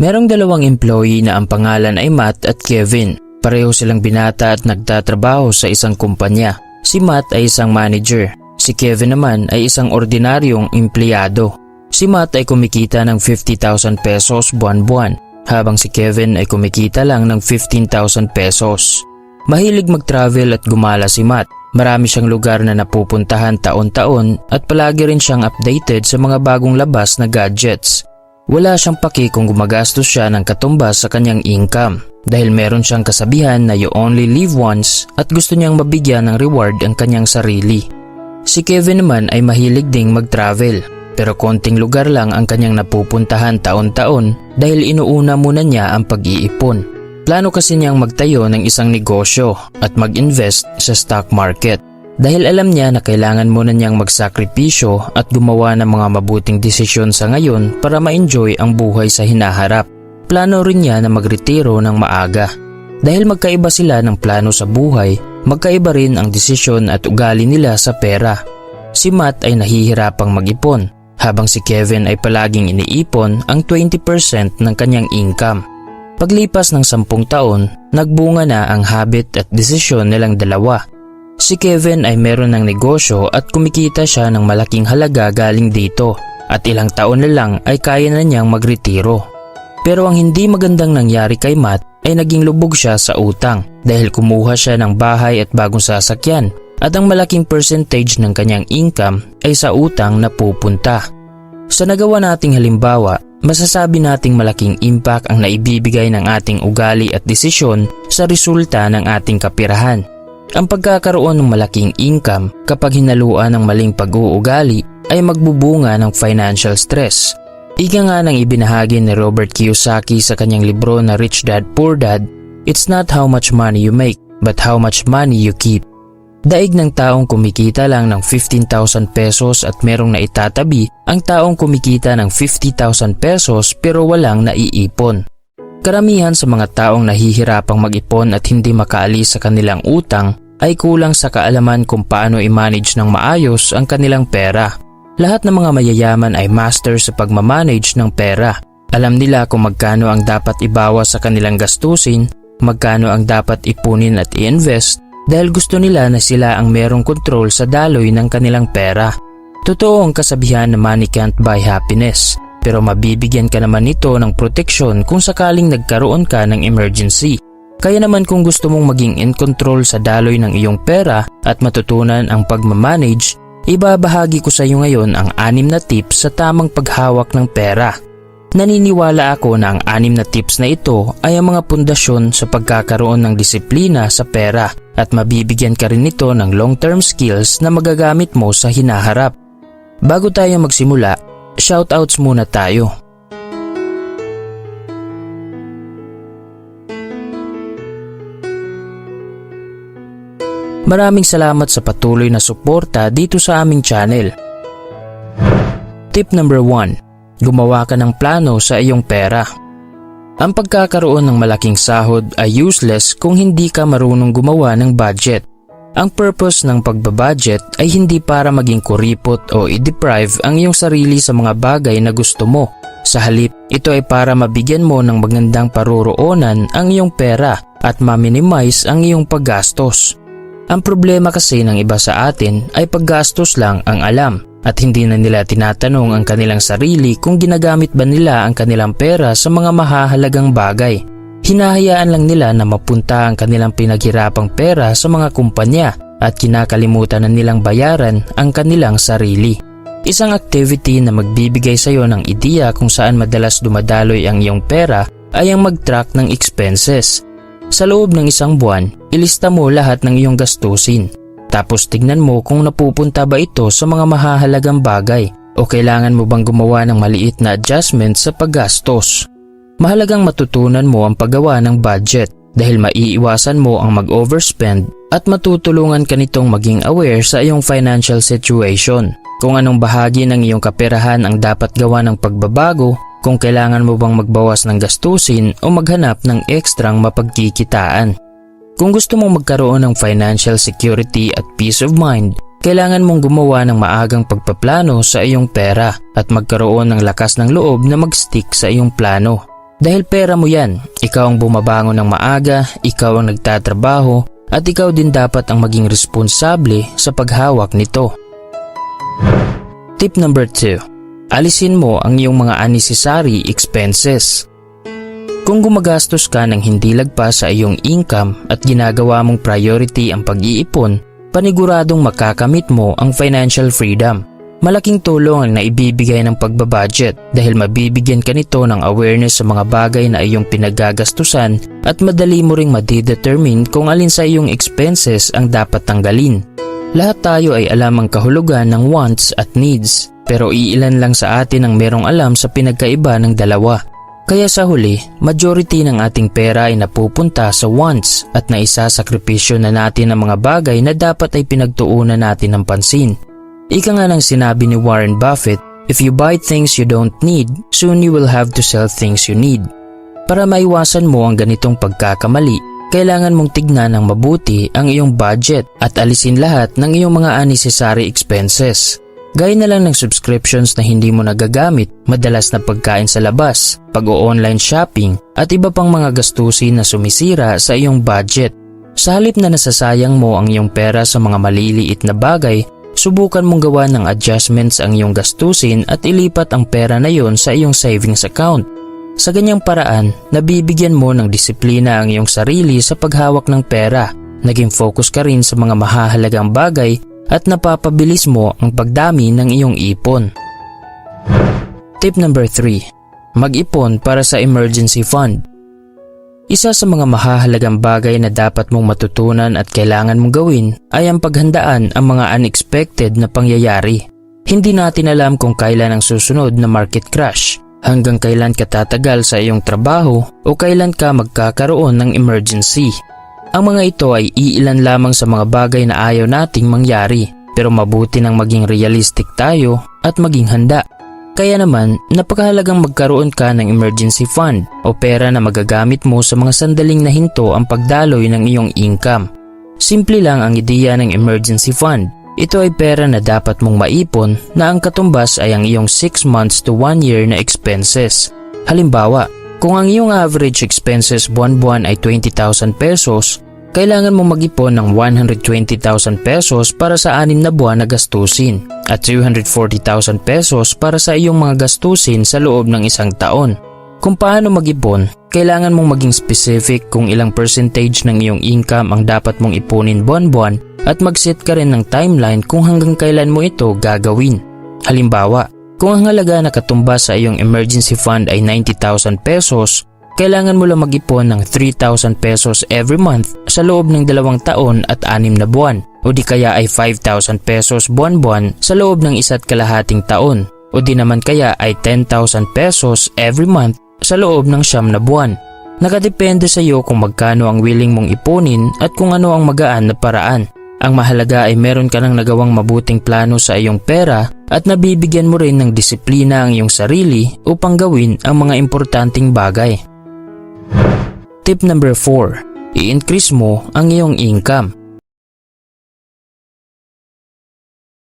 Merong dalawang employee na ang pangalan ay Matt at Kevin. Pareho silang binata at nagtatrabaho sa isang kumpanya. Si Matt ay isang manager. Si Kevin naman ay isang ordinaryong empleyado. Si Matt ay kumikita ng 50,000 pesos buwan-buwan, habang si Kevin ay kumikita lang ng 15,000 pesos. Mahilig mag-travel at gumala si Matt. Marami siyang lugar na napupuntahan taon-taon at palagi rin siyang updated sa mga bagong labas na gadgets. Wala siyang paki kung gumagastos siya ng katumbas sa kanyang income dahil meron siyang kasabihan na you only live once at gusto niyang mabigyan ng reward ang kanyang sarili. Si Kevin naman ay mahilig ding mag-travel pero konting lugar lang ang kanyang napupuntahan taon-taon dahil inuuna muna niya ang pag-iipon. Plano kasi niyang magtayo ng isang negosyo at mag-invest sa stock market dahil alam niya na kailangan muna niyang magsakripisyo at gumawa ng mga mabuting desisyon sa ngayon para ma-enjoy ang buhay sa hinaharap. Plano rin niya na magretiro ng maaga. Dahil magkaiba sila ng plano sa buhay, magkaiba rin ang desisyon at ugali nila sa pera. Si Matt ay nahihirapang mag-ipon, habang si Kevin ay palaging iniipon ang 20% ng kanyang income. Paglipas ng 10 taon, nagbunga na ang habit at desisyon nilang dalawa. Si Kevin ay meron ng negosyo at kumikita siya ng malaking halaga galing dito at ilang taon na lang ay kaya na niyang magretiro. Pero ang hindi magandang nangyari kay Matt ay naging lubog siya sa utang dahil kumuha siya ng bahay at bagong sasakyan at ang malaking percentage ng kanyang income ay sa utang na pupunta. Sa nagawa nating halimbawa, masasabi nating malaking impact ang naibibigay ng ating ugali at desisyon sa resulta ng ating kapirahan. Ang pagkakaroon ng malaking income kapag hinaluan ng maling pag-uugali ay magbubunga ng financial stress. Ika nga nang ibinahagi ni Robert Kiyosaki sa kanyang libro na Rich Dad Poor Dad, it's not how much money you make, but how much money you keep. Daig ng taong kumikita lang ng 15,000 pesos at merong naitatabi ang taong kumikita ng 50,000 pesos pero walang naiipon. Karamihan sa mga taong nahihirapang mag-ipon at hindi makaalis sa kanilang utang ay kulang sa kaalaman kung paano i-manage ng maayos ang kanilang pera. Lahat ng mga mayayaman ay master sa pagmamanage ng pera. Alam nila kung magkano ang dapat ibawas sa kanilang gastusin, magkano ang dapat ipunin at i-invest dahil gusto nila na sila ang merong kontrol sa daloy ng kanilang pera. Totoo ang kasabihan na money can't buy happiness, pero mabibigyan ka naman nito ng proteksyon kung sakaling nagkaroon ka ng emergency. Kaya naman kung gusto mong maging in control sa daloy ng iyong pera at matutunan ang pagmamanage, ibabahagi ko sa iyo ngayon ang 6 na tips sa tamang paghawak ng pera. Naniniwala ako na ang 6 na tips na ito ay ang mga pundasyon sa pagkakaroon ng disiplina sa pera at mabibigyan ka rin nito ng long-term skills na magagamit mo sa hinaharap. Bago tayo magsimula, shoutouts muna tayo. Maraming salamat sa patuloy na suporta dito sa aming channel. Tip number 1. Gumawa ka ng plano sa iyong pera. Ang pagkakaroon ng malaking sahod ay useless kung hindi ka marunong gumawa ng budget. Ang purpose ng pagbabudget ay hindi para maging kuripot o i-deprive ang iyong sarili sa mga bagay na gusto mo. Sa halip, ito ay para mabigyan mo ng magandang paruroonan ang iyong pera at ma-minimize ang iyong paggastos. Ang problema kasi ng iba sa atin ay paggastos lang ang alam at hindi na nila tinatanong ang kanilang sarili kung ginagamit ba nila ang kanilang pera sa mga mahahalagang bagay. Hinahayaan lang nila na mapunta ang kanilang pinaghirapang pera sa mga kumpanya at kinakalimutan na nilang bayaran ang kanilang sarili. Isang activity na magbibigay sa iyo ng ideya kung saan madalas dumadaloy ang iyong pera ay ang mag-track ng expenses. Sa loob ng isang buwan, ilista mo lahat ng iyong gastusin. Tapos tignan mo kung napupunta ba ito sa mga mahahalagang bagay o kailangan mo bang gumawa ng maliit na adjustment sa paggastos. Mahalagang matutunan mo ang paggawa ng budget dahil maiiwasan mo ang mag-overspend at matutulungan ka nitong maging aware sa iyong financial situation. Kung anong bahagi ng iyong kaperahan ang dapat gawa ng pagbabago, kung kailangan mo bang magbawas ng gastusin o maghanap ng ekstrang mapagkikitaan. Kung gusto mong magkaroon ng financial security at peace of mind, kailangan mong gumawa ng maagang pagpaplano sa iyong pera at magkaroon ng lakas ng loob na mag-stick sa iyong plano. Dahil pera mo yan, ikaw ang bumabangon ng maaga, ikaw ang nagtatrabaho, at ikaw din dapat ang maging responsable sa paghawak nito. Tip number 2. Alisin mo ang iyong mga unnecessary expenses. Kung gumagastos ka ng hindi lagpas sa iyong income at ginagawa mong priority ang pag-iipon, paniguradong makakamit mo ang financial freedom. Malaking tulong ang naibibigay ng pagbabudget dahil mabibigyan ka nito ng awareness sa mga bagay na iyong pinagagastusan at madali mo ring madidetermine kung alin sa iyong expenses ang dapat tanggalin. Lahat tayo ay alam ang kahulugan ng wants at needs, pero iilan lang sa atin ang merong alam sa pinagkaiba ng dalawa. Kaya sa huli, majority ng ating pera ay napupunta sa wants at naisasakripisyo na natin ang mga bagay na dapat ay pinagtuunan natin ng pansin. Ika nga ng sinabi ni Warren Buffett, "If you buy things you don't need, soon you will have to sell things you need." Para maiwasan mo ang ganitong pagkakamali, kailangan mong tignan ng mabuti ang iyong budget at alisin lahat ng iyong mga unnecessary expenses. Gaya na lang ng subscriptions na hindi mo nagagamit, madalas na pagkain sa labas, pag-o-online shopping at iba pang mga gastusin na sumisira sa iyong budget. Sa halip na nasasayang mo ang iyong pera sa mga maliliit na bagay, subukan mong gawa ng adjustments ang iyong gastusin at ilipat ang pera na yon sa iyong savings account. Sa ganyang paraan, nabibigyan mo ng disiplina ang iyong sarili sa paghawak ng pera, naging focus ka rin sa mga mahahalagang bagay at napapabilis mo ang pagdami ng iyong ipon. Tip number 3. Mag-ipon para sa emergency fund. Isa sa mga mahahalagang bagay na dapat mong matutunan at kailangan mong gawin ay ang paghandaan ang mga unexpected na pangyayari. Hindi natin alam kung kailan ang susunod na market crash, hanggang kailan ka tatagal sa iyong trabaho o kailan ka magkakaroon ng emergency. Ang mga ito ay iilan lamang sa mga bagay na ayaw nating mangyari, pero mabuti nang maging realistic tayo at maging handa. Kaya naman, napakahalagang magkaroon ka ng emergency fund o pera na magagamit mo sa mga sandaling nahinto ang pagdaloy ng iyong income. Simple lang ang ideya ng emergency fund. Ito ay pera na dapat mong maipon na ang katumbas ay ang iyong 6 months to 1 year na expenses. Halimbawa, kung ang iyong average expenses buwan-buwan ay 20,000 pesos, kailangan mo mag-ipon ng 120,000 pesos para sa 6 na buwan na gastusin at 240,000 pesos para sa iyong mga gastusin sa loob ng 1 taon. Kung paano mag-ipon, kailangan mong maging specific kung ilang percentage ng iyong income ang dapat mong ipunin buwan-buwan at mag-set ka rin ng timeline kung hanggang kailan mo ito gagawin. Halimbawa, kung ang halaga na katumbas sa iyong emergency fund ay 90,000 pesos, kailangan mo lang mag-ipon ng 3,000 pesos every month sa loob ng 2 taon at 6 na buwan, o di kaya ay 5,000 pesos buwan-buwan sa loob ng 1.5 taon, o di naman kaya ay 10,000 pesos every month sa loob ng 9 na buwan. Nakadepende sa iyo kung magkano ang willing mong ipunin at kung ano ang magaan na paraan. Ang mahalaga ay meron ka nang nagawang mabuting plano sa iyong pera at nabibigyan mo rin ng disiplina ang iyong sarili upang gawin ang mga importanteng bagay. Tip number 4. I-increase mo ang iyong income.